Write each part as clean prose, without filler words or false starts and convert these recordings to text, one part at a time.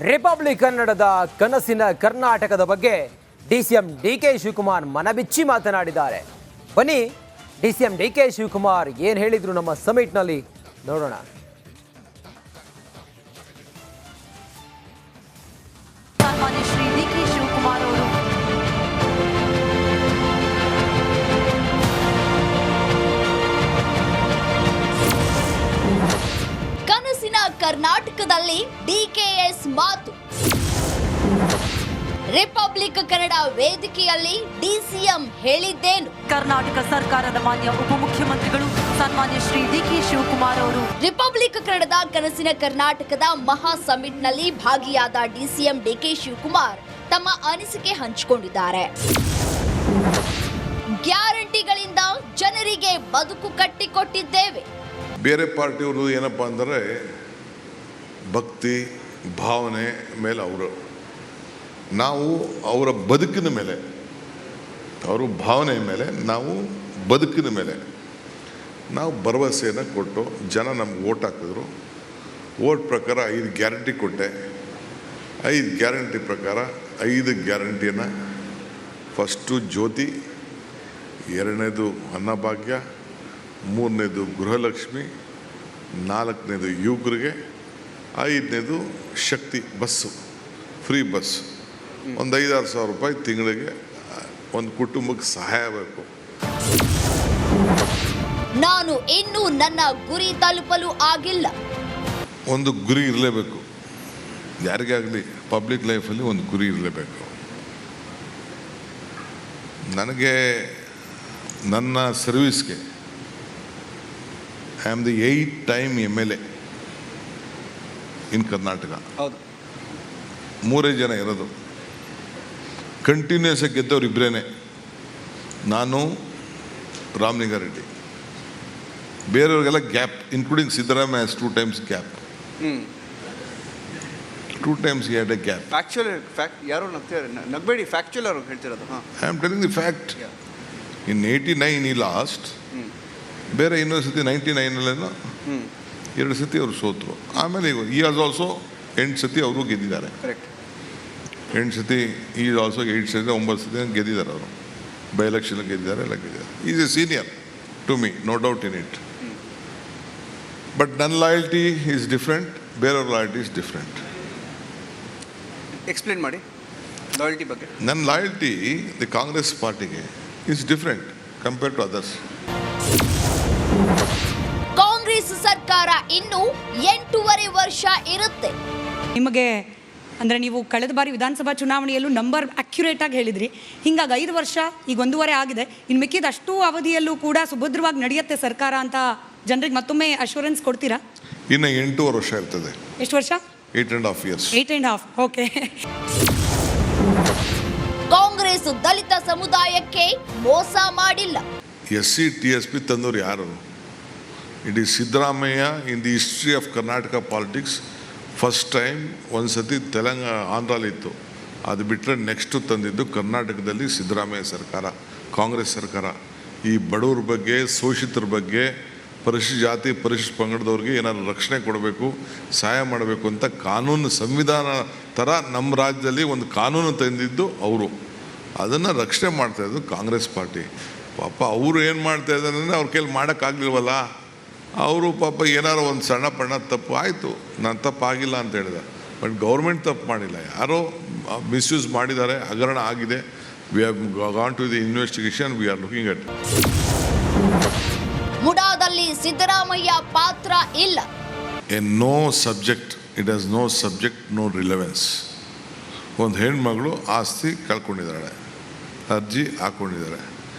Republic ಕನ್ನಡದ ಕನಸಿನ ಕರ್ನಾಟಕದ ಬಗ್ಗೆ ಡಿಸಿಎಂ ಡಿಕೆ ಶಿವಕುಮಾರ್ ಮನಬಿಚ್ಚಿ ಮಾತನಾಡಿದ್ದಾರೆ. ಬನ್ನಿ ಡಿಸಿಎಂ ಡಿಕೆ ಶಿವಕುಮಾರ್ ಏನು ಹೇಳಿದ್ರು ನಮ್ಮ ಸಮಿಟ್ನಲ್ಲಿ ನೋಡೋಣ. ಶ್ರೀ ಡಿಕೆ ಶಿವಕುಮಾರ್ ಅವರು ಕನಸಿನ ಕರ್ನಾಟಕದಲ್ಲಿ ಡಿಕೆಎಸ್ ಮಾತು. ರಿಪಬ್ಲಿಕ್ ಕನ್ನಡ ವೇದಿಕೆಯಲ್ಲಿ ಡಿಸಿಎಂ ಹೇಳಿದ್ದೇನು? ಕರ್ನಾಟಕ ಸರ್ಕಾರದ ಮಾನ್ಯ ಉಪಮುಖ್ಯಮಂತ್ರಿಗಳು ಸನ್ಮಾನ್ಯ ಶ್ರೀ ಡಿಕೆ ಶಿವಕುಮಾರ್ ಅವರು ರಿಪಬ್ಲಿಕ್ ಕನ್ನಡದ ಕನಸಿನ ಕರ್ನಾಟಕದ ಮಹಾ ಸಮಿಟ್ನಲ್ಲಿ ಭಾಗಿಯಾದ ಡಿಸಿಎಂ ಡಿಕೆ ಶಿವಕುಮಾರ್ ತಮ್ಮ ಅನಿಸಿಕೆ ಹಂಚಿಕೊಂಡಿದ್ದಾರೆ. ಗ್ಯಾರಂಟಿಗಳಿಂದ ಜನರಿಗೆ ಬದುಕು ಕಟ್ಟಿಕೊಟ್ಟಿದ್ದೇವೆ. ಬೇರೆ ಪಾರ್ಟಿಯವರು ಏನಪ್ಪ ಅಂದರೆ ಭಕ್ತಿ ಭಾವನೆ ಮೇಲೆ ನಾವು ಅವರ ಬದುಕಿನ ಮೇಲೆ, ಅವರು ಭಾವನೆ ಮೇಲೆ, ನಾವು ಬದುಕಿನ ಮೇಲೆ ನಾವು ಭರವಸೆಯನ್ನು ಕೊಟ್ಟು ಜನ ನಮ್ಗೆ ಓಟ್ ಹಾಕಿದ್ರು. ಓಟ್ ಪ್ರಕಾರ 5 ಗ್ಯಾರಂಟಿ ಕೊಟ್ಟೆ. 5 ಗ್ಯಾರಂಟಿ ಪ್ರಕಾರ 5 ಗ್ಯಾರಂಟಿಯನ್ನು ಫಸ್ಟು ಜ್ಯೋತಿ, 2ನೇದು ಅನ್ನಭಾಗ್ಯ, 3ನೇದು ಗೃಹಲಕ್ಷ್ಮಿ, 4ನೇದು ಯುವಕರಿಗೆ, 5ನೇದು ಶಕ್ತಿ ಬಸ್ಸು, ಫ್ರೀ ಬಸ್. ಒಂದು 5-6 ಸಾವಿರ ರೂಪಾಯಿ ತಿಂಗಳಿಗೆ ಒಂದು ಕುಟುಂಬಕ್ಕೆ ಸಹಾಯ ಬೇಕು. ನಾನು ಇನ್ನೂ ನನ್ನ ಗುರಿ ತಲುಪಲು ಆಗಿಲ್ಲ. ಒಂದು ಗುರಿ ಇರಲೇಬೇಕು, ಯಾರಿಗಾಗಲಿ ಪಬ್ಲಿಕ್ ಲೈಫಲ್ಲಿ ಒಂದು ಗುರಿ ಇರಲೇಬೇಕು. ನನಗೆ ನನ್ನ ಸರ್ವಿಸ್ಗೆ I am the 8th time MLA in Karnataka. ಹೌದು, 3 ಜನ ಇರೋದು. ಕಂಟಿನ್ಯೂಸ್ ಆಗಿ ಗೆದ್ದವ್ರು ಇಬ್ಬರೇನೆ, ನಾನು ರಾಮಲಿಂಗಾರೆಡ್ಡಿ. ಬೇರೆಯವ್ರಿಗೆಲ್ಲ gap, including Siddaramaiah has 2 times gap. 2 times he had a gap. Factual ಯಾರು ನಗಬೇಡಿ, ಫ್ಯಾಕ್ಚುಯಲ್ ಅವರು ಹೇಳ್ತಿರೋದು. I am telling the fact. In 89 ಈ ಲಾಸ್ಟ್. ಬೇರೆ ಇನ್ನೊಂದು ಸತಿ 99 2 ಸತಿ ಅವರು ಸೋತರು. ಆಮೇಲೆ ಈ ಆಸ್ ಆಲ್ಸೋ 8 ಸತಿ ಅವರು ಗೆದ್ದಿದ್ದಾರೆ. ಕರೆಕ್ಟ್, 8 ಸತಿ ಈ ಆಲ್ಸೋ 8 ಸತಿ 9 ಸತಿ ಗೆದ್ದಿದ್ದಾರೆ ಅವರು. ಬೈ ಎಲೆಕ್ಷನ್ ಗೆದ್ದಿದ್ದಾರೆ, ಎಲ್ಲ ಗೆದ್ದಿದ್ದಾರೆ. Is a senior to me, no doubt in it. But ನನ್ನ ಲಾಯಲ್ಟಿ ಈಸ್ ಡಿಫ್ರೆಂಟ್, ಬೇರೆಯವ್ರ ಲಾಯಲ್ಟಿ ಈಸ್ ಡಿಫ್ರೆಂಟ್. ಎಕ್ಸ್ಪ್ಲೇನ್ ಮಾಡಿ ಲಾಯಲ್ಟಿ ಬಗ್ಗೆ. ನನ್ನ ಲಾಯಲ್ಟಿ ದಿ ಕಾಂಗ್ರೆಸ್ ಪಾರ್ಟಿಗೆ is different compare to others. Congress ಸರ್ಕಾರ ಇನ್ನು 8.5 ವರ್ಷ ಇರುತ್ತೆ. ನಿಮಗೆ ಅಂದರೆ ನೀವು ಕಳೆದ ಬಾರಿ ವಿಧಾನಸಭಾ ಚುನಾವಣೆಯಲ್ಲೂ ನಂಬರ್ ಅಕ್ಯುರೇಟ್ ಆಗಿ ಹೇಳಿದ್ರಿ. ಹಿಂಗಾಗಿ 5 ವರ್ಷ ಈಗ 1.5 ಆಗಿದೆ. ಇನ್ನು ಮಿಕ್ಕಿದ ಅಷ್ಟು ಅವಧಿಯಲ್ಲೂ ಕೂಡ ಸುಭದ್ರವಾಗಿ ನಡೆಯುತ್ತೆ ಸರ್ಕಾರ ಅಂತ ಜನರಿಗೆ ಮತ್ತೊಮ್ಮೆ ಅಶ್ಯೂರೆನ್ಸ್ ಕೊಡ್ತೀರಾ? ಇನ್ನು 8.5 ವರ್ಷ ಇರ್ತದೆ. ಎಷ್ಟು ವರ್ಷ? 8.5 years. 8.5. ಓಕೆ. ಕಾಂಗ್ರೆಸ್ ದಲಿತ ಸಮುದಾಯಕ್ಕೆ ಮೋಸ ಮಾಡಿಲ್ಲ. SC TSP ತಂದವರು ಯಾರು? It is Siddaramaiah. In the history of Karnataka politics first time ಒಂದು ಸತಿ ಆಂಧ್ರಲ್ಲಿತ್ತು, ಅದು ಬಿಟ್ಟರೆ ನೆಕ್ಸ್ಟು ತಂದಿದ್ದು ಕರ್ನಾಟಕದಲ್ಲಿ ಸಿದ್ದರಾಮಯ್ಯ ಸರ್ಕಾರ, ಕಾಂಗ್ರೆಸ್ ಸರ್ಕಾರ. ಈ ಬಡವ್ರ ಬಗ್ಗೆ, ಶೋಷಿತರ ಬಗ್ಗೆ, ಪರಿಶಿಷ್ಟ ಜಾತಿ ಪರಿಶಿಷ್ಟ ಪಂಗಡದವ್ರಿಗೆ ಏನಾದ್ರು ರಕ್ಷಣೆ ಕೊಡಬೇಕು, ಸಹಾಯ ಮಾಡಬೇಕು ಅಂತ ಕಾನೂನು, ಸಂವಿಧಾನ ಥರ ನಮ್ಮ ರಾಜ್ಯದಲ್ಲಿ ಒಂದು ಕಾನೂನು ತಂದಿದ್ದು ಅವರು. ಅದನ್ನು ರಕ್ಷಣೆ ಮಾಡ್ತಾಯಿದ್ದು ಕಾಂಗ್ರೆಸ್ ಪಾರ್ಟಿ. ಪಾಪ ಅವರು ಏನು ಮಾಡ್ತಾಯಿದ್ದಾರೆ ಅಂದರೆ ಅವ್ರ ಕೈಲಿ ಮಾಡೋಕ್ಕಾಗಲಿಲ್ವಲ್ಲ. ಅವರು ಪಾಪ ಏನಾರು ಒಂದು ಸಣ್ಣ ಪಣ್ಣ ತಪ್ಪು ಆಯಿತು, ನಾನು ತಪ್ಪಾಗಿಲ್ಲ ಅಂತ ಹೇಳಿದೆ. ಬಟ್ ಗೌರ್ಮೆಂಟ್ ತಪ್ಪು ಮಾಡಿಲ್ಲ, ಯಾರೋ ಮಿಸ್ಯೂಸ್ ಮಾಡಿದ್ದಾರೆ, ಹಗರಣ ಆಗಿದೆ. We have gone to the investigation, we are looking at. ಮುಡಾದಲ್ಲಿ ಸಿದ್ದರಾಮಯ್ಯ ಪಾತ್ರ ಇಲ್ಲ. A no subject, it has no subject, no relevance. ಒಂದು ಹೆಣ್ಮಗಳು ಆಸ್ತಿ ಕಳ್ಕೊಂಡಿದ್ದಾಳೆ, ಅರ್ಜಿ ಹಾಕ್ಕೊಂಡಿದ್ದಾರೆ.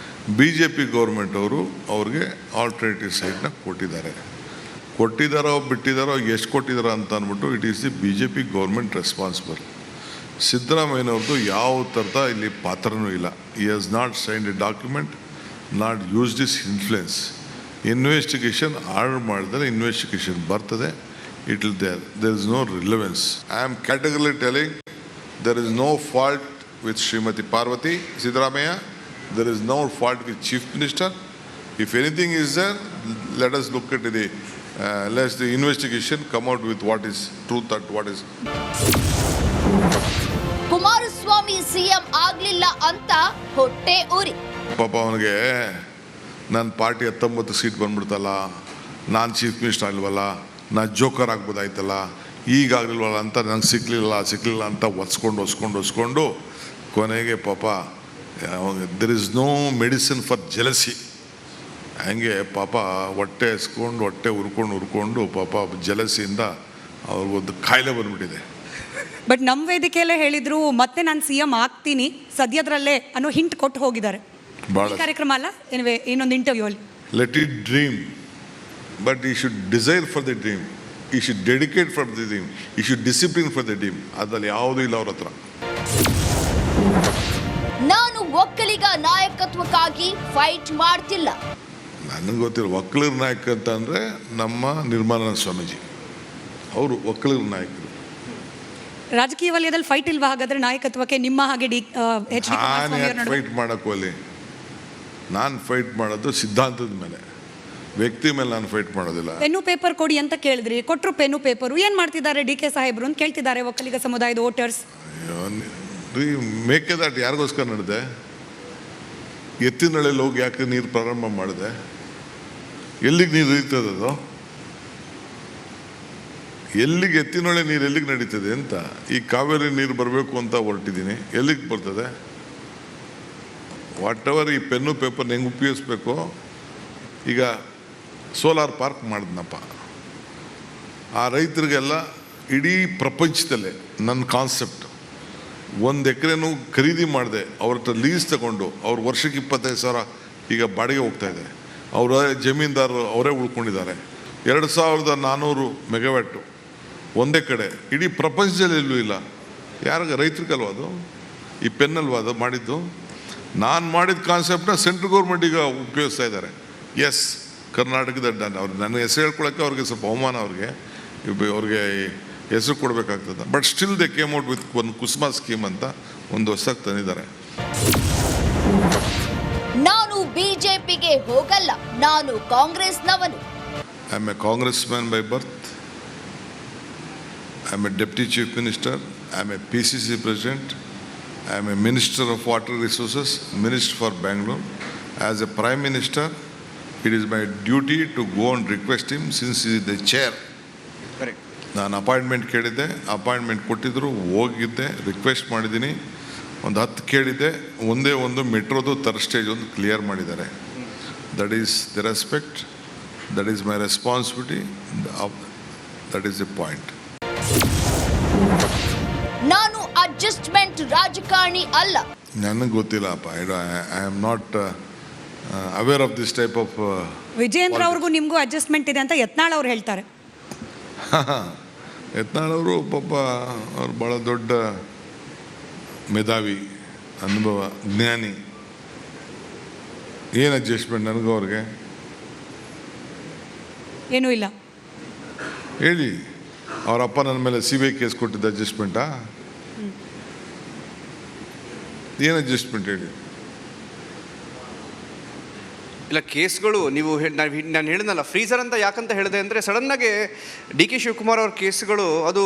BJP ಗೌರ್ಮೆಂಟ್ ಅವರು ಅವ್ರಿಗೆ ಆಲ್ಟರ್ನೇಟಿವ್ ಸೈಟ್ನ ಕೊಟ್ಟಿದ್ದಾರೋ ಬಿಟ್ಟಿದ್ದಾರೋ, ಎಷ್ಟು ಕೊಟ್ಟಿದ್ದಾರೋ ಅಂತ ಅಂದ್ಬಿಟ್ಟು it is the BJP government responsible. ಸಿದ್ದರಾಮಯ್ಯನವ್ರದ್ದು ಯಾವ ಥರದ ಇಲ್ಲಿ ಪಾತ್ರನೂ ಇಲ್ಲ. He has not signed a document, not use this influence. Investigation order ಮಾಡಿದರೆ ಇನ್ವೆಸ್ಟಿಗೇಷನ್ ಬರ್ತದೆ. It will there is no relevance. I am categorically telling there is no fault with Srimati Parvati Siddaramaiah. There is no fault with Chief Minister. If anything is there, let us look at let the investigation come out with what is truth and what is. Kumaraswamy CM ಆಗ್ಲಿಲ್ಲ ಅಂತ ಹೊಟ್ಟೆ ಉರಿ. ಪಾಪ ಅವನಿಗೆ ನನ್ನ party 19 seat ಬಂದ್ಬಿಡ್ತಲ್ಲ, ನಾನು chief minister ಆಗಲ್ವಲ್ಲ, ನಾನು joker ಆಗ್ಬೋದಾಯ್ತಲ್ಲ, ಈಗಾಗಲಿಲ್ವಲ್ಲ ಅಂತ ನಂಗೆ ಸಿಕ್ಕಲಿಲ್ಲ ಅಂತ ಒಸ್ಕೊಂಡು ಕೊನೆಗೆ ಪಾಪ there is no medicine for jealousy. ಹಂಗೆ ಪಾಪ ಹೊಟ್ಟೆ ಹುರ್ಕೊಂಡು ಪಾಪ ಜಲಸಿಯಿಂದ ಅವ್ರಿಗೊಂದು ಕಾಯಿಲೆ ಬಂದ್ಬಿಟ್ಟಿದೆ. ಬಟ್ ನಮ್ಮ ವೇದಿಕೆಯಲ್ಲೇ ಹೇಳಿದ್ರು ಮತ್ತೆ ನಾನು CM ಆಗ್ತೀನಿ ಸದ್ಯದರಲ್ಲೇ ಅನ್ನೋ ಹಿಂಟ್ ಕೊಟ್ಟು ಹೋಗಿದ್ದಾರೆ. ಭಾಳ ಕಾರ್ಯಕ್ರಮ ಅಲ್ಲ, ಇನ್ನೊಂದು ಇಂಟರ್ವ್ಯೂ ಅಲ್ಲಿ. Let it dream, but he should desire for the dream, he should dedicate for the dream, he should discipline for the dream. ಅದ್ರಲ್ಲಿ ಯಾವುದೂ ಇಲ್ಲ ಅವ್ರ ಹತ್ರ. ನಾನು ಒಕ್ಕಲಿಗ ನಾಯಕತ್ವಕ್ಕಾಗಿ ಫೈಟ್ ಮಾಡ್ತಿಲ್ಲ. ನನಗೆ ಗೊತ್ತಿರೋ ಒಕ್ಕಲಿಗರ ನಾಯಕ ಅಂತ ಅಂದರೆ ನಮ್ಮ ನಿರ್ಮಲಾನಂದ ಸ್ವಾಮೀಜಿ, ಅವರು ಒಕ್ಕಲಿಗರ ನಾಯಕರು. ರಾಜಕೀಯ ವಲಯದಲ್ಲಿ ಫೈಟ್ ಇಲ್ವಾ ಹಾಗಾದ್ರೆ ನಾಯಕತ್ವಕ್ಕೆ ನಿಮ್ಮ ಹಾಗೆ ನಾನು ಯಾಕೆ ಫೈಟ್ ಮಾಡೋಕ್ಕೂ ಅಲ್ಲಿ? ನಾನು ಫೈಟ್ ಮಾಡೋದು ಸಿದ್ಧಾಂತದ ಮೇಲೆ, ವ್ಯಕ್ತಿ ಮೇಲೆ ನಾನು ಫೈಟ್ ಮಾಡೋದಿಲ್ಲ. ಪೆನ್ನು ಪೇಪರ್ ಕೊಡಿ ಅಂತ ಕೇಳಿದ್ರಿ, ಕೊಟ್ಟರು ಪೆನ್ನು ಪೇಪರು. ಏನು ಮಾಡ್ತಿದ್ದಾರೆ DK ಸಾಹೇಬ್ರು ಅಂತ ಕೇಳ್ತಿದ್ದಾರೆ ಒಕ್ಕಲಿಗ ಸಮುದಾಯದ ವೋಟರ್ಸ್. ಮೇಕೆದಾಟು ಯಾರಿಗೋಸ್ಕರ ನಡೆದೆ? ಎತ್ತಿನಹಳ್ಳಿಯಲ್ಲಿ ಹೋಗಿ ಯಾಕೆ ನೀರು ಪ್ರಾರಂಭ ಮಾಡಿದೆ? ಎಲ್ಲಿಗೆ ನೀರು ಹರಿತದದು? ಎಲ್ಲಿಗೆ ಎತ್ತಿನೊಳೆ ನೀರು ಎಲ್ಲಿಗೆ ನಡೀತದೆ ಅಂತ? ಈ ಕಾವೇರಿ ನೀರು ಬರಬೇಕು ಅಂತ ಹೊರಟಿದ್ದೀನಿ, ಎಲ್ಲಿಗೆ ಬರ್ತದೆ? ವಾಟ್ ಎವರ್ ಈ ಪೆನ್ನು ಪೇಪರ್ನ ಹೆಂಗೆ ಉಪಯೋಗಿಸ್ಬೇಕು. ಈಗ ಸೋಲಾರ್ ಪಾರ್ಕ್ ಮಾಡಿದ್ನಪ್ಪ, ಆ ರೈತರಿಗೆಲ್ಲ ಇಡೀ ಪ್ರಪಂಚದಲ್ಲೇ ನನ್ನ ಕಾನ್ಸೆಪ್ಟ್, 1 ಎಕರೆನೂ ಖರೀದಿ ಮಾಡಿದೆ, ಅವ್ರ ಹತ್ರ ಲೀಸ್ ತಗೊಂಡು ಅವ್ರ ವರ್ಷಕ್ಕೆ 25,000 ಈಗ ಬಾಡಿಗೆ ಹೋಗ್ತಾ ಇದೆ. ಅವರ ಜಮೀನ್ದಾರರು ಅವರೇ ಉಳ್ಕೊಂಡಿದ್ದಾರೆ. 2400 ಮೆಗಾವ್ಯಾಟು ಒಂದೇ ಕಡೆ, ಇಡೀ ಪ್ರಪಂಚದಲ್ಲಿ ಎಲ್ಲೂ ಇಲ್ಲ. ಯಾರಿಗೆ? ರೈತರಿಗಲ್ವ ಅದು? ಈ ಪೆನ್ನಲ್ವ ಅದು ಮಾಡಿದ್ದು? ನಾನು ಮಾಡಿದ ಕಾನ್ಸೆಪ್ಟನ್ನ ಸೆಂಟ್ರಲ್ ಗೌರ್ಮೆಂಟಿಗೆ ಉಪಯೋಗಿಸ್ತಾ ಇದ್ದಾರೆ. ಎಸ್, ಕರ್ನಾಟಕದ ಅವ್ರು ನನ್ನ ಹೆಸರು ಹೇಳ್ಕೊಳಕ್ಕೆ ಅವ್ರಿಗೆ ಸ್ವಲ್ಪ ಅವಮಾನ, ಅವ್ರಿಗೆ ಹೆಸರು ಕೊಡಬೇಕಾಗ್ತದೆ. But still they came out with ಒಂದು ಕುಸುಮ ಸ್ಕೀಮ್ ಅಂತ ಒಂದು ಹೊಸದಾಗಿ ತಂದಿದ್ದಾರೆ. ನಾನು ಬಿಜೆಪಿಗೆ ಹೋಗಲ್ಲ, ನಾನು ಕಾಂಗ್ರೆಸ್ನವನು. I am a Congress man by birth. I am a deputy chief minister. I am a PCC president. I am a Minister of Water Resources, Minister for Bangalore. As a Prime Minister, it is my duty to go and request him since he is the chair. Correct. ನಾನು appointment ಕೇಳಿದ್ದೆ, appointment ಕೊಟ್ಟಿದ್ದರು, ಹೋಗಿದ್ದೆ, request ಮಾಡಿದ್ದೀನಿ. ಒಂದು 10 ಕೇಳಿದ್ದೆ, ಒಂದೇ ಒಂದು ಮೆಟ್ರೋದು ಥರ್ಡ್ ಸ್ಟೇಜ್ ಒಂದು ಕ್ಲಿಯರ್ ಮಾಡಿದ್ದಾರೆ. That is the respect, that is my responsibility, that is the point. ನಾನು ಅಡ್ಜಸ್ಟ್ಮೆಂಟ್ ರಾಜಕಾರಣಿ ಅಲ್ಲ. ನನಗೆ ಗೊತ್ತಿಲ್ಲಪ್ಪ. I am not aware of this type of. Vijendra ಅವ್ರಿಗೂ ನಿಮಗೂ ಅಡ್ಜಸ್ಟ್ಮೆಂಟ್ ಇದೆ ಅಂತ ಯತ್ನಾಳ್ ಅವ್ರು ಹೇಳ್ತಾರೆ. ಯತ್ನಾಳ್ ಅವರು ಪಾಪ ಅವ್ರು ಭಾಳ ದೊಡ್ಡ ಮೇಧಾವಿ, ಅನುಭವ, ಜ್ಞಾನಿ. ಏನು ಅಡ್ಜಸ್ಟ್ಮೆಂಟ್ ನನಗೂ ಅವ್ರಿಗೆ? ಏನೂ ಇಲ್ಲ ಹೇಳಿ. ಅವರಪ್ಪ ನನ್ನ ಮೇಲೆ CBI ಕೇಸ್ ಕೊಟ್ಟಿದ್ದ ಅಡ್ಜಸ್ಟ್ಮೆಂಟಾ? ಏನು ಅಡ್ಜಸ್ಟ್ಮೆಂಟ್ ಹೇಳಿ? ಇಲ್ಲ, ಕೇಸ್ಗಳು ನೀವು ನಾನು ಹೇಳಿದ್ನಲ್ಲ, ಫ್ರೀಸರ್ ಅಂತ ಯಾಕಂತ ಹೇಳಿದೆ ಅಂದರೆ, ಸಡನ್ನಾಗಿ DK ಶಿವಕುಮಾರ್ ಅವ್ರ ಕೇಸ್ಗಳು ಅದು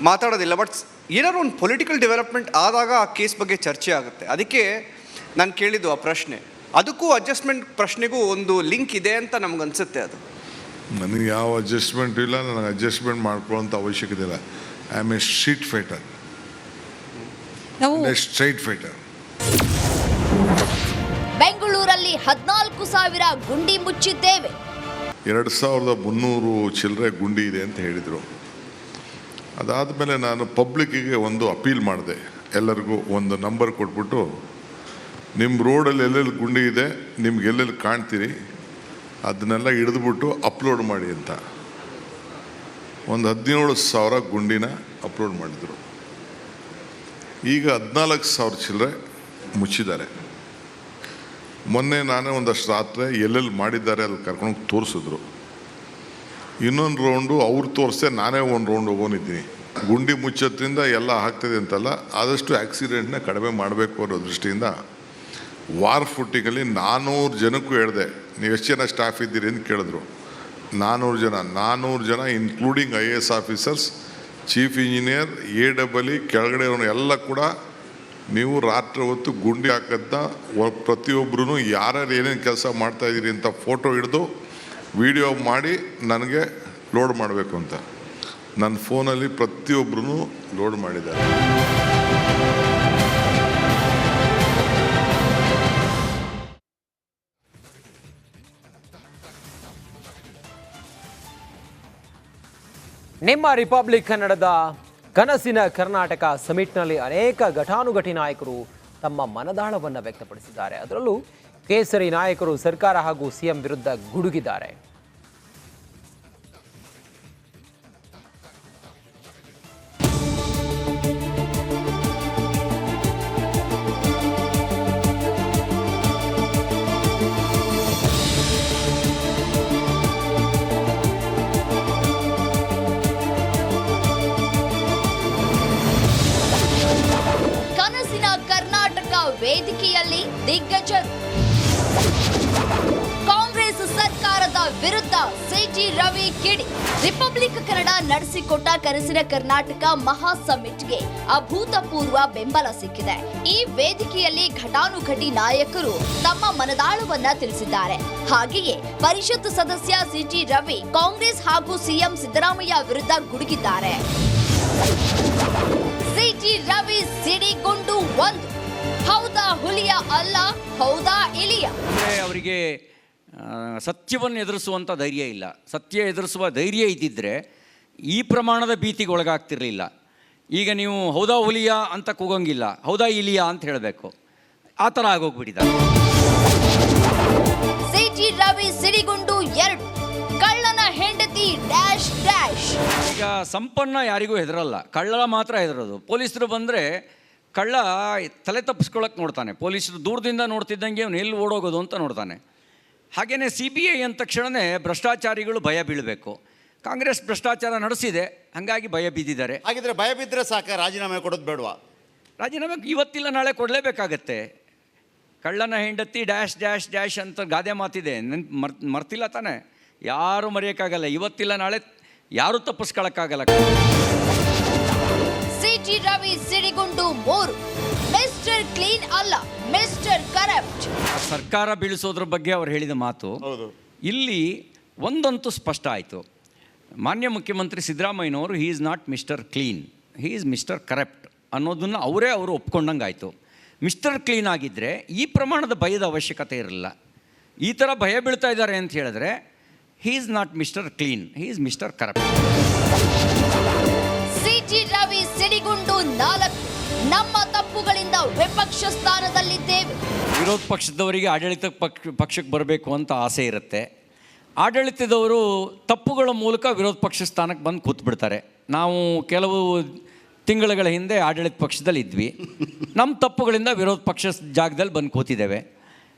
ಮಾತಾಡೋದಿಲ್ಲ. ಬಟ್ ಏನಾದ್ರು ಒಂದು ಪೊಲಿಟಿಕಲ್ ಡೆವಲಪ್ಮೆಂಟ್ ಆದಾಗ ಆ ಕೇಸ್ ಬಗ್ಗೆ ಚರ್ಚೆ ಆಗುತ್ತೆ. ಅದಕ್ಕೆ ನಾನು ಕೇಳಿದ್ದು ಆ ಪ್ರಶ್ನೆ. ಅದಕ್ಕೂ ಅಡ್ಜಸ್ಟ್ಮೆಂಟ್ ಪ್ರಶ್ನೆಗೂ ಒಂದು ಲಿಂಕ್ ಇದೆ ಅಂತ ನಮ್ಗನ್ಸುತ್ತೆ. ಅದು ನನಗೆ ಯಾವ ಅಡ್ಜಸ್ಟ್ಮೆಂಟ್ ಇಲ್ಲ, ನನಗೆ ಅಡ್ಜಸ್ಟ್ಮೆಂಟ್ ಮಾಡ್ಕೊಳ್ಳೋಂಥ ಅವಶ್ಯಕತೆ ಇಲ್ಲ. I am A street fighter, straight fighter. ಬೆಂಗಳೂರಲ್ಲಿ 14,000 ಗುಂಡಿ ಮುಚ್ಚಿದ್ದೇವೆ. 2,300 ಚಿಲ್ಲರೆ ಗುಂಡಿ ಇದೆ ಅಂತ ಹೇಳಿದರು. ಅದಾದಮೇಲೆ ನಾನು ಪಬ್ಲಿಕ್ಕಿಗೆ ಒಂದು ಅಪೀಲ್ ಮಾಡಿದೆ, ಎಲ್ಲರಿಗೂ ಒಂದು ನಂಬರ್ ಕೊಟ್ಬಿಟ್ಟು, ನಿಮ್ಮ ರೋಡಲ್ಲಿ ಎಲ್ಲೆಲ್ಲಿ ಗುಂಡಿ ಇದೆ, ನಿಮ್ಗೆ ಎಲ್ಲೆಲ್ಲಿ ಕಾಣ್ತೀರಿ, ಅದನ್ನೆಲ್ಲ ಹಿಡಿದುಬಿಟ್ಟು ಅಪ್ಲೋಡ್ ಮಾಡಿ ಅಂತ. ಒಂದು 17,000 ಗುಂಡಿನ ಅಪ್ಲೋಡ್ ಮಾಡಿದರು. ಈಗ 14,000 ಚಿಲ್ಲರೆ ಮುಚ್ಚಿದ್ದಾರೆ. ಮೊನ್ನೆ ನಾನೇ ಒಂದಷ್ಟು ರಾತ್ರಿ ಎಲ್ಲೆಲ್ಲಿ ಮಾಡಿದ್ದಾರೆ ಅಲ್ಲಿ ಕರ್ಕೊಂಡು ತೋರಿಸಿದ್ರು. ಇನ್ನೊಂದು ರೌಂಡು ಅವ್ರು ತೋರಿಸ್ದೆ, ನಾನೇ ಒಂದು ರೌಂಡ್ ಹೋಗೋನಿದ್ದೀನಿ. ಗುಂಡಿ ಮುಚ್ಚೋದ್ರಿಂದ ಎಲ್ಲ ಆಗ್ತದೆ ಅಂತಲ್ಲ, ಆದಷ್ಟು ಆಕ್ಸಿಡೆಂಟ್ನ ಕಡಿಮೆ ಮಾಡಬೇಕು ಅನ್ನೋ ದೃಷ್ಟಿಯಿಂದ ವಾರ್ ಫುಟ್ಟಿಂಗಲ್ಲಿ 400 ಜನಕ್ಕೂ ಹೇಳಿದೆ, ನೀವು ಎಷ್ಟು ಜನ ಸ್ಟಾಫ್ ಇದ್ದೀರಿ ಅಂತ ಕೇಳಿದ್ರು. 400 ಜನ including IAS officers, chief engineer AEE ಕೆಳಗಡೆ ಎಲ್ಲ ಕೂಡ ನೀವು ರಾತ್ರಿ ಹೊತ್ತು ಗುಂಡಿ ಹಾಕಂತ ಪ್ರತಿಯೊಬ್ಬರೂ ಯಾರ್ಯಾರು ಏನೇನು ಕೆಲಸ ಮಾಡ್ತಾಯಿದ್ದೀರಿ ಅಂತ ಫೋಟೋ ಹಿಡಿದು ವಿಡಿಯೋ ಮಾಡಿ ನನಗೆ ಲೋಡ್ ಮಾಡಬೇಕು ಅಂತ ನನ್ನ ಫೋನಲ್ಲಿ ಪ್ರತಿಯೊಬ್ಬರೂ ಲೋಡ್ ಮಾಡಿದ್ದಾರೆ. ನಿಮ್ಮ ರಿಪಬ್ಲಿಕ್ ಕನ್ನಡದ ಕನಸಿನ ಕರ್ನಾಟಕ ಸಮಿಟ್ನಲ್ಲಿ ಅನೇಕ ಘಟಾನುಘಟಿ ನಾಯಕರು ತಮ್ಮ ಮನದಾಳವನ್ನು ವ್ಯಕ್ತಪಡಿಸಿದ್ದಾರೆ. ಅದರಲ್ಲೂ ಕೇಸರಿ ನಾಯಕರು ಸರ್ಕಾರ ಹಾಗೂ ಸಿಎಂ ವಿರುದ್ಧ ಗುಡುಗಿದ್ದಾರೆ. ವೇದಿಕೆಯಲ್ಲಿ ದಿಗ್ಗಜರು. ಕಾಂಗ್ರೆಸ್ ಸರ್ಕಾರದ ವಿರುದ್ಧ ಸಿಟಿ ರವಿ ಕಿಡಿ. ರಿಪಬ್ಲಿಕ್ ಕನ್ನಡ ನಡೆಸಿಕೊಟ್ಟ ಕನಸಿನ ಕರ್ನಾಟಕ ಮಹಾ ಸಮ್ಮಿಟ್ಗೆ ಅಭೂತಪೂರ್ವ ಬೆಂಬಲ ಸಿಕ್ಕಿದೆ. ಈ ವೇದಿಕೆಯಲ್ಲಿ ಘಟಾನುಘಟಿ ನಾಯಕರು ತಮ್ಮ ಮನದಾಳವನ್ನ ತಿಳಿಸಿದ್ದಾರೆ. ಹಾಗೆಯೇ ಪರಿಷತ್ ಸದಸ್ಯ ಸಿಟಿ ರವಿ ಕಾಂಗ್ರೆಸ್ ಹಾಗೂ ಸಿಎಂ ಸಿದ್ದರಾಮಯ್ಯ ವಿರುದ್ಧ ಗುಡುಗಿದ್ದಾರೆ. ಸಿಟಿ ರವಿ ಸಿಡಿಗುಂಡು ಒಂದು. ಹೌದಾ ಹುಲಿಯ ಅಲ್ಲ, ಹೌದಾ ಇಲಿಯ? ಅವರಿಗೆ ಸತ್ಯವನ್ನು ಎದುರಿಸುವಂಥ ಧೈರ್ಯ ಇಲ್ಲ. ಸತ್ಯ ಎದುರಿಸುವ ಧೈರ್ಯ ಇದ್ದಿದ್ದರೆ ಈ ಪ್ರಮಾಣದ ಭೀತಿಗೆ ಒಳಗಾಗ್ತಿರಲಿಲ್ಲ. ಈಗ ನೀವು ಹೌದಾ ಹುಲಿಯ ಅಂತ ಕೂಗಂಗಿಲ್ಲ, ಹೌದಾ ಇಲಿಯ ಅಂತ ಹೇಳಬೇಕು. ಆ ಥರ ಆಗೋಗ್ಬಿಟ್ಟಿದ್ದಾರೆ. ಸಿಟಿ ರವಿ ಸಿಡಿಗುಂಡು 2. ಕಳ್ಳನ ಹೆಂಡತಿ ಡ್ಯಾಶ್ ಡ್ಯಾಶ್. ಈಗ ಸಂಪನ್ನ ಯಾರಿಗೂ ಹೆದರಲ್ಲ, ಕಳ್ಳ ಮಾತ್ರ ಹೆದರೋದು. ಪೊಲೀಸರು ಬಂದರೆ ಕಳ್ಳ ತಲೆ ತಪ್ಪಿಸ್ಕೊಳ್ಳೋಕೆ ನೋಡ್ತಾನೆ. ಪೊಲೀಸರು ದೂರದಿಂದ ನೋಡ್ತಿದ್ದಂಗೆ ಅವನು ಎಲ್ಲಿ ಓಡೋಗೋದು ಅಂತ ನೋಡ್ತಾನೆ. ಹಾಗೆಯೇ CBI ಅಂದ ತಕ್ಷಣವೇ ಭ್ರಷ್ಟಾಚಾರಿಗಳು ಭಯ ಬೀಳಬೇಕು. ಕಾಂಗ್ರೆಸ್ ಭ್ರಷ್ಟಾಚಾರ ನಡೆಸಿದೆ, ಹಾಗಾಗಿ ಭಯ ಬಿದ್ದಿದ್ದಾರೆ. ಹಾಗಿದ್ರೆ ಭಯ ಬಿದ್ದರೆ ಸಾಕ, ರಾಜೀನಾಮೆ ಕೊಡೋದು ಬೇಡವಾ? ರಾಜೀನಾಮೆ ಇವತ್ತಿಲ್ಲ ನಾಳೆ ಕೊಡಲೇಬೇಕಾಗತ್ತೆ. ಕಳ್ಳನ ಹೆಂಡತಿ ಡ್ಯಾಶ್ ಡ್ಯಾಶ್ ಡ್ಯಾಶ್ ಅಂತ ಗಾದೆ ಮಾತಿದೆ, ಮರ್ತಿಲ್ಲ ತಾನೆ? ಯಾರೂ ಮರೆಯೋಕ್ಕಾಗಲ್ಲ. ಇವತ್ತಿಲ್ಲ ನಾಳೆ ಯಾರೂ ತಪ್ಪಿಸ್ಕೊಳ್ಳೋಕ್ಕಾಗಲ್ಲ. ಸಿಟಿ ರವಿ ಸಿಡಿಗುಂಡು 3. ಮಿಸ್ಟರ್ ಕ್ಲೀನ್ ಅಲ್ಲ, ಮಿಸ್ಟರ್ ಕರಪ್ಟ್. ಸರ್ಕಾರ ಬೀಳಿಸೋದ್ರ ಬಗ್ಗೆ ಅವ್ರು ಹೇಳಿದ ಮಾತು ಇಲ್ಲಿ ಒಂದಂತೂ ಸ್ಪಷ್ಟ ಆಯಿತು. ಮಾನ್ಯ ಮುಖ್ಯಮಂತ್ರಿ ಸಿದ್ದರಾಮಯ್ಯನವರು ಹಿ is not mister clean, he is mister corrupt ಅನ್ನೋದನ್ನು ಅವರು ಒಪ್ಕೊಂಡಂಗೆ ಆಯಿತು. ಮಿಸ್ಟರ್ ಕ್ಲೀನ್ ಆಗಿದ್ದರೆ ಈ ಪ್ರಮಾಣದ ಭಯದ ಅವಶ್ಯಕತೆ ಇರಲಿಲ್ಲ. ಈ ಥರ ಭಯ ಬೀಳ್ತಾ ಇದ್ದಾರೆ ಅಂತ ಹೇಳಿದ್ರೆ he is not mister clean, he is mister corrupt. CT Ravi ಸಿಡಿಗುಂಡು 4. ನಮ್ಮ ತಪ್ಪುಗಳಿಂದ ವಿಪಕ್ಷ ಸ್ಥಾನದಲ್ಲಿದ್ದೇವೆ. ವಿರೋಧ ಪಕ್ಷದವರಿಗೆ ಆಡಳಿತ ಪಕ್ಷಕ್ಕೆ ಬರಬೇಕು ಅಂತ ಆಸೆ ಇರುತ್ತೆ. ಆಡಳಿತದವರು ತಪ್ಪುಗಳ ಮೂಲಕ ವಿರೋಧ ಪಕ್ಷ ಸ್ಥಾನಕ್ಕೆ ಬಂದು ಕೂತ್ಬಿಡ್ತಾರೆ. ನಾವು ಕೆಲವು ತಿಂಗಳುಗಳ ಹಿಂದೆ ಆಡಳಿತ ಪಕ್ಷದಲ್ಲಿ ಇದ್ವಿ. ನಮ್ಮ ತಪ್ಪುಗಳಿಂದ ವಿರೋಧ ಪಕ್ಷ ಜಾಗದಲ್ಲಿ ಬಂದು ಕೂತಿದ್ದೇವೆ.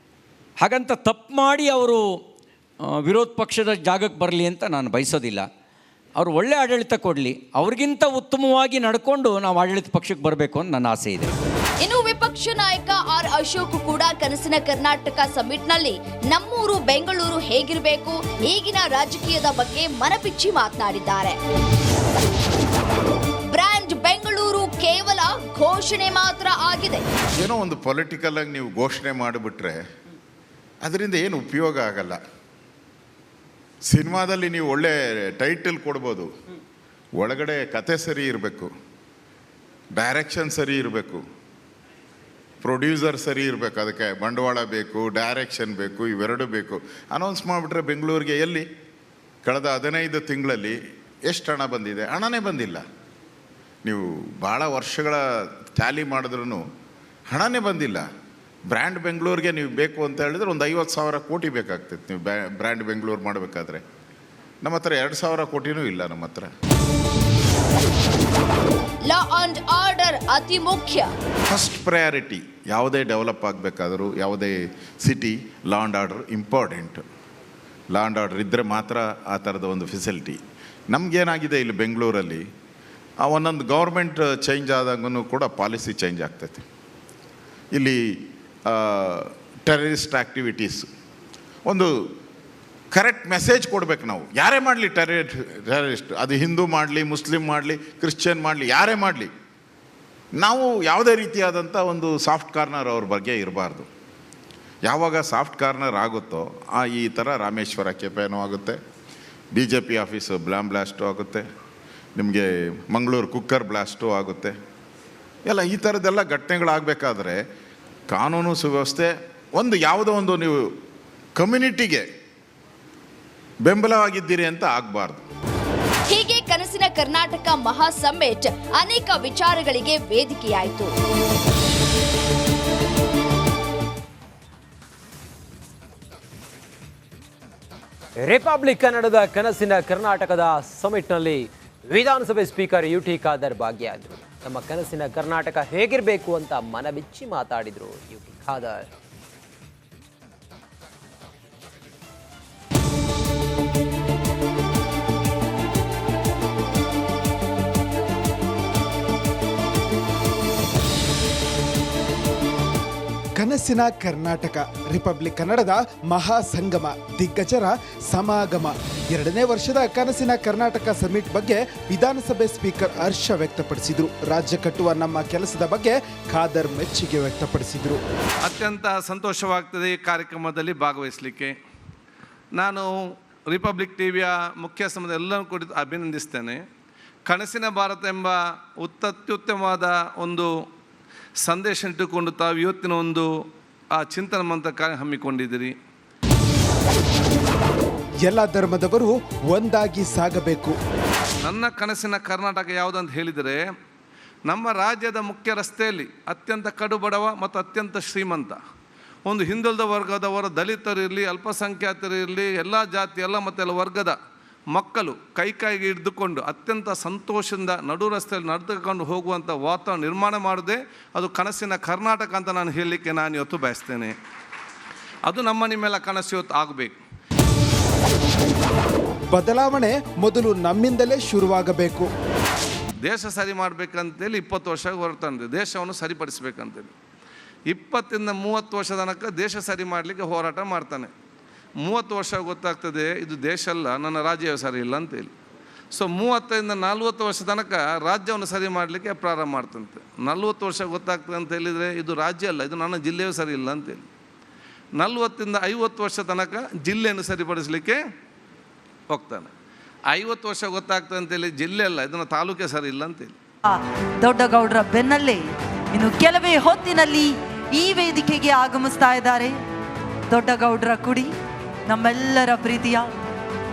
ಹಾಗಂತ ತಪ್ಪು ಮಾಡಿ ಅವರು ವಿರೋಧ ಪಕ್ಷದ ಜಾಗಕ್ಕೆ ಬರಲಿ ಅಂತ ನಾನು ಬಯಸೋದಿಲ್ಲ. ಅವರು ಒಳ್ಳೆ ಆಡಳಿತ ಕೊಡಲಿ, ಅವ್ರಿಗಿಂತ ಉತ್ತಮವಾಗಿ ನಡ್ಕೊಂಡು ನಾವು ಆಡಳಿತ ಪಕ್ಷಕ್ಕೆ ಬರಬೇಕು ಅಂತ ನನ್ನ ಆಸೆ ಇದೆ. ಇನ್ನು ವಿಪಕ್ಷ ನಾಯಕ ಆರ್ ಅಶೋಕ್ ಕೂಡ ಕನಸಿನ ಕರ್ನಾಟಕ ಸಮಿಟ್ನಲ್ಲಿ ನಮ್ಮೂರು ಬೆಂಗಳೂರು ಹೇಗಿರಬೇಕು, ಈಗಿನ ರಾಜಕೀಯದ ಬಗ್ಗೆ ಮನಬಿಚ್ಚಿ ಮಾತನಾಡಿದ್ದಾರೆ. ಬ್ರ್ಯಾಂಡ್ ಬೆಂಗಳೂರು ಕೇವಲ ಘೋಷಣೆ ಮಾತ್ರ ಆಗಿದೆ. ಏನೋ ಒಂದು ಪೊಲಿಟಿಕಲ್ ಆಗಿ ನೀವು ಘೋಷಣೆ ಮಾಡಿಬಿಟ್ರೆ ಅದರಿಂದ ಏನು ಉಪಯೋಗ ಆಗಲ್ಲ. ಸಿನಿಮಾದಲ್ಲಿ ನೀವು ಒಳ್ಳೆ ಟೈಟಲ್ ಕೊಡ್ಬೋದು, ಒಳಗಡೆ ಕತೆ ಸರಿ ಇರಬೇಕು, ಡೈರೆಕ್ಷನ್ ಸರಿ ಇರಬೇಕು, ಪ್ರೊಡ್ಯೂಸರ್ ಸರಿ ಇರಬೇಕು, ಅದಕ್ಕೆ ಬಂಡವಾಳ ಬೇಕು, ಡೈರೆಕ್ಷನ್ ಬೇಕು, ಇವೆರಡು ಬೇಕು. ಅನೌನ್ಸ್ ಮಾಡಿಬಿಟ್ರೆ ಬೆಂಗಳೂರಿಗೆ ಎಲ್ಲಿ ಕಳೆದ 15 ತಿಂಗಳಲ್ಲಿ ಎಷ್ಟು ಹಣ ಬಂದಿದೆ? ಹಣನೇ ಬಂದಿಲ್ಲ. ನೀವು ಭಾಳ ವರ್ಷಗಳ ಟ್ಯಾಲಿ ಮಾಡಿದ್ರೂ ಹಣನೇ ಬಂದಿಲ್ಲ. ಬ್ರ್ಯಾಂಡ್ ಬೆಂಗಳೂರಿಗೆ ನೀವು ಬೇಕು ಅಂತ ಹೇಳಿದ್ರೆ ಒಂದು 50,000 ಕೋಟಿ ಬೇಕಾಗ್ತೈತೆ. ನೀವು ಬ್ರ್ಯಾಂಡ್ ಬೆಂಗಳೂರು ಮಾಡಬೇಕಾದ್ರೆ ನಮ್ಮ ಹತ್ರ 2,000 ಕೋಟಿನೂ ಇಲ್ಲ. ನಮ್ಮ ಹತ್ರ ಲಾ ಅಂಡ್ ಆರ್ಡರ್ ಅತಿ ಮುಖ್ಯ. ಫಸ್ಟ್ ಪ್ರಯಾರಿಟಿ ಯಾವುದೇ ಡೆವಲಪ್ ಆಗಬೇಕಾದರೂ, ಯಾವುದೇ city, law and order important. Law and order ಇದ್ದರೆ ಮಾತ್ರ ಆ ಥರದ ಒಂದು ಫೆಸಿಲಿಟಿ. ನಮಗೇನಾಗಿದೆ ಇಲ್ಲಿ ಬೆಂಗಳೂರಲ್ಲಿ, ಒಂದೊಂದು ಗೌರ್ಮೆಂಟ್ ಚೇಂಜ್ ಆದಾಗೂ ಕೂಡ ಪಾಲಿಸಿ ಚೇಂಜ್ ಆಗ್ತೈತೆ. ಇಲ್ಲಿ ಟೆರರಿಸ್ಟ್ ಆ್ಯಕ್ಟಿವಿಟೀಸ್, ಒಂದು ಕರೆಕ್ಟ್ ಮೆಸೇಜ್ ಕೊಡ್ಬೇಕು ನಾವು. ಯಾರೇ ಮಾಡಲಿ ಟೆರರಿಸ್ಟ್, ಅದು ಹಿಂದೂ ಮಾಡಲಿ, ಮುಸ್ಲಿಂ ಮಾಡಲಿ, ಕ್ರಿಶ್ಚಿಯನ್ ಮಾಡಲಿ, ಯಾರೇ ಮಾಡಲಿ, ನಾವು ಯಾವುದೇ ರೀತಿಯಾದಂಥ ಒಂದು ಸಾಫ್ಟ್ ಕಾರ್ನರ್ ಅವ್ರ ಬಗ್ಗೆ ಇರಬಾರ್ದು. ಯಾವಾಗ ಸಾಫ್ಟ್ ಕಾರ್ನರ್ ಆಗುತ್ತೋ ಈ ಥರ ರಾಮೇಶ್ವರ ಕೆಪೆನೂ ಆಗುತ್ತೆ, BJP ಆಫೀಸು ಬ್ಲಾಸ್ಟು ಆಗುತ್ತೆ, ನಿಮಗೆ ಮಂಗಳೂರು ಕುಕ್ಕರ್ ಬ್ಲಾಸ್ಟು ಆಗುತ್ತೆ. ಎಲ್ಲ ಈ ಥರದ್ದೆಲ್ಲ ಘಟನೆಗಳಾಗಬೇಕಾದ್ರೆ ಕಾನೂನು ಸುವ್ಯವಸ್ಥೆ ಯಾವುದೋ ಒಂದು ನೀವು ಕಮ್ಯುನಿಟಿಗೆ ಬೆಂಬಲವಾಗಿದ್ದೀರಿ ಅಂತ ಆಗಬಾರ್ದು. ಹೀಗೆ ಕನಸಿನ ಕರ್ನಾಟಕ ಮಹಾ ಸಮ್ಮಿಟ್ ಅನೇಕ ವಿಚಾರಗಳಿಗೆ ವೇದಿಕೆಯಾಯಿತು. ರಿಪಬ್ಲಿಕ್ ಕನ್ನಡದ ಕನಸಿನ ಕರ್ನಾಟಕದ ಸಮಿಟ್ನಲ್ಲಿ ವಿಧಾನಸಭೆ ಸ್ಪೀಕರ್ UT ಖಾದರ್ ಭಾಗಿಯಾದರು. ನಮ್ಮ ಕನಸಿನ ಕರ್ನಾಟಕ ಹೇಗಿರಬೇಕು ಅಂತ ಮನಬಿಚ್ಚಿ ಮಾತಾಡಿದರು UT ಖಾದರ್. ಕನಸಿನ ಕರ್ನಾಟಕ ರಿಪಬ್ಲಿಕ್ ಕನ್ನಡದ ಮಹಾ ಸಂಗಮ ದಿಗ್ಗಜರ ಸಮಾಗಮ 2ನೇ ವರ್ಷದ ಕನಸಿನ ಕರ್ನಾಟಕ ಸಮಿಟ್ ಬಗ್ಗೆ ವಿಧಾನಸಭೆ ಸ್ಪೀಕರ್ ಹರ್ಷ ವ್ಯಕ್ತಪಡಿಸಿದರು. ರಾಜ್ಯ ಕಟ್ಟುವ ನಮ್ಮ ಕೆಲಸದ ಬಗ್ಗೆ ಖಾದರ್ ಮೆಚ್ಚುಗೆ ವ್ಯಕ್ತಪಡಿಸಿದರು. ಅತ್ಯಂತ ಸಂತೋಷವಾಗ್ತದೆ ಈ ಕಾರ್ಯಕ್ರಮದಲ್ಲಿ ಭಾಗವಹಿಸಲಿಕ್ಕೆ. ನಾನು ರಿಪಬ್ಲಿಕ್ ಟಿವಿಯ ಮುಖ್ಯಸ್ಥರ ಎಲ್ಲರೂ ಕೂಡ ಅಭಿನಂದಿಸ್ತೇನೆ. ಕನಸಿನ ಭಾರತ ಎಂಬ ಅತ್ಯುತ್ತಮವಾದ ಒಂದು ಸಂದೇಶ ಇಟ್ಟುಕೊಂಡು ತಾವು ಇವತ್ತಿನ ಒಂದು ಚಿಂತನ ಮಂತ್ರ ಕಾರ್ಯ ಹಮ್ಮಿಕೊಂಡಿದ್ದೀರಿ. ಎಲ್ಲ ಧರ್ಮದವರು ಒಂದಾಗಿ ಸಾಗಬೇಕು. ನನ್ನ ಕನಸಿನ ಕರ್ನಾಟಕ ಯಾವುದಂತ ಹೇಳಿದರೆ, ನಮ್ಮ ರಾಜ್ಯದ ಮುಖ್ಯ ರಸ್ತೆಯಲ್ಲಿ ಅತ್ಯಂತ ಕಡುಬಡವ ಮತ್ತು ಅತ್ಯಂತ ಶ್ರೀಮಂತ ಒಂದು ಹಿಂದುಳಿದ ವರ್ಗದವರ, ದಲಿತರಿರಲಿ, ಅಲ್ಪಸಂಖ್ಯಾತರಿರಲಿ, ಎಲ್ಲ ಜಾತಿ ಎಲ್ಲ ಮತ್ತೆಲ್ಲ ವರ್ಗದ ಮಕ್ಕಳು ಕೈಗೆ ಹಿಡಿದುಕೊಂಡು ಅತ್ಯಂತ ಸಂತೋಷದಿಂದ ನಡು ರಸ್ತೆಯಲ್ಲಿ ನಡೆದುಕೊಂಡು ಹೋಗುವಂಥ ವಾತಾವರಣ ನಿರ್ಮಾಣ ಮಾಡಿದೆ ಅದು ಕನಸಿನ ಕರ್ನಾಟಕ ಅಂತ ನಾನು ಹೇಳಲಿಕ್ಕೆ ನಾನು ಇವತ್ತು ಬಯಸ್ತೇನೆ. ಅದು ನಮ್ಮ ನಿಮ್ಮೆಲ್ಲ ಕನಸು ಇವತ್ತು ಆಗಬೇಕು. ಬದಲಾವಣೆ ಮೊದಲು ನಮ್ಮಿಂದಲೇ ಶುರುವಾಗಬೇಕು. ದೇಶ ಸರಿ ಮಾಡಬೇಕಂತೇಳಿ 20 ವರ್ಷ ಹೊರತಂದೆ, ದೇಶವನ್ನು ಸರಿಪಡಿಸಬೇಕಂತೇಳಿ 20-30 ವರ್ಷ ತನಕ ದೇಶ ಸರಿ ಮಾಡಲಿಕ್ಕೆ ಹೋರಾಟ ಮಾಡ್ತಾನೆ. 30 ವರ್ಷ ಗೊತ್ತಾಗ್ತದೆ ಇದು ದೇಶ ಅಲ್ಲ, ನನ್ನ ರಾಜ್ಯವೇ ಸರಿ ಇಲ್ಲ ಅಂತೇಳಿ. ಸೊ 30-40 ವರ್ಷ ತನಕ ರಾಜ್ಯವನ್ನು ಸರಿ ಮಾಡಲಿಕ್ಕೆ ಪ್ರಾರಂಭ ಮಾಡ್ತಂತೆ. 40 ವರ್ಷ ಗೊತ್ತಾಗ್ತದೆ ಅಂತ ಹೇಳಿದರೆ ಇದು ರಾಜ್ಯ ಅಲ್ಲ, ಇದು ನನ್ನ ಜಿಲ್ಲೆಯೂ ಸರಿ ಇಲ್ಲ ಅಂತೇಳಿ. 40-50 ವರ್ಷ ತನಕ ಜಿಲ್ಲೆಯನ್ನು ಸರಿಪಡಿಸಲಿಕ್ಕೆ ಹೋಗ್ತಾನೆ. 50 ವರ್ಷ ಗೊತ್ತಾಗ್ತದೆ ಅಂತೇಳಿ ಜಿಲ್ಲೆ ಅಲ್ಲ, ಇದನ್ನು ತಾಲೂಕೆ ಸರಿ ಇಲ್ಲ ಅಂತೇಳಿ. ದೊಡ್ಡಗೌಡರ ಬೆನ್ನಲ್ಲೇ ಇನ್ನು ಕೆಲವೇ ಹೊತ್ತಿನಲ್ಲಿ ಈ ವೇದಿಕೆಗೆ ಆಗಮಿಸ್ತಾ ಇದ್ದಾರೆ ದೊಡ್ಡಗೌಡರ ಕುಡಿ, ನಮ್ಮೆಲ್ಲರ ಪ್ರೀತಿಯ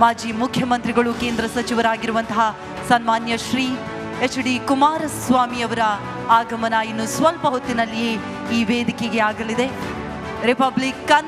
ಮಾಜಿ ಮುಖ್ಯಮಂತ್ರಿಗಳು, ಕೇಂದ್ರ ಸಚಿವರಾಗಿರುವಂತಹ ಸನ್ಮಾನ್ಯ ಶ್ರೀ HD ಕುಮಾರಸ್ವಾಮಿ ಅವರ ಆಗಮನ ಇನ್ನು ಸ್ವಲ್ಪ ಹೊತ್ತಿನಲ್ಲಿಯೇ ಈ ವೇದಿಕೆಗೆ ಆಗಲಿದೆ. ರಿಪಬ್ಲಿಕ್ ಕನ್ನಡ